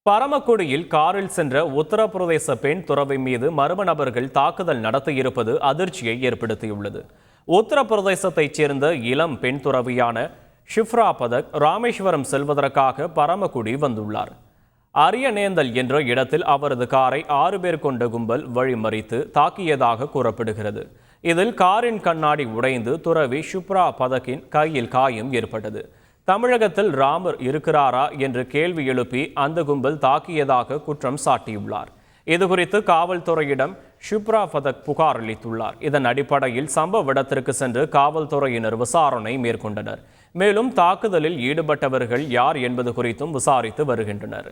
பரமக்குடியில் காரில் சென்ற உத்தரப்பிரதேச பெண் துறவி மீது மர்ம நபர்கள் தாக்குதல் நடத்தியிருப்பது அதிர்ச்சியை ஏற்படுத்தியுள்ளது. உத்தரப்பிரதேசத்தைச் சேர்ந்த இளம் பெண் துறவியான ஷிஃப்ரா பதக் ராமேஸ்வரம் செல்வதற்காக பரமக்குடி வந்துள்ளார். அரியநேந்தல் என்ற இடத்தில் அவரது காரை 6 பேர் கொண்ட கும்பல் வழிமறித்து தாக்கியதாக கூறப்படுகிறது. இதில் காரின் கண்ணாடி உடைந்து துறவி ஷிஃப்ரா பதக்கின் கையில் காயம் ஏற்பட்டது. தமிழகத்தில் ராமர் இருக்கிறாரா என்று கேள்வி எழுப்பி அந்த கும்பல் தாக்கியதாக குற்றம் சாட்டியுள்ளார். இதுகுறித்து காவல்துறையிடம் ஷிஃப்ரா பதக் புகார் அளித்துள்ளார். இதன் அடிப்படையில் சம்பவ இடத்திற்கு சென்று காவல்துறையினர் விசாரணை மேற்கொண்டனர். மேலும் தாக்குதலில் ஈடுபட்டவர்கள் யார் என்பது குறித்தும் விசாரித்து வருகின்றனர்.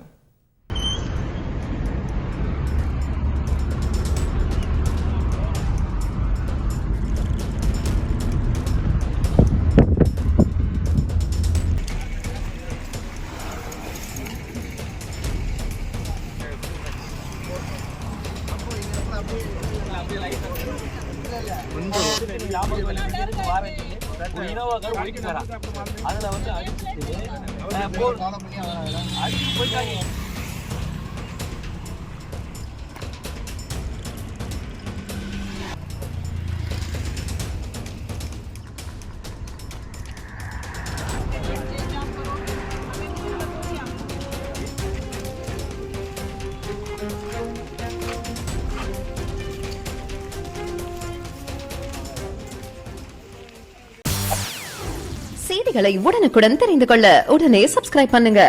செய்திகளை உடனுக்குடன் தெரிந்து கொள்ள உடனே சப்ஸ்கிரைப் பண்ணுங்க.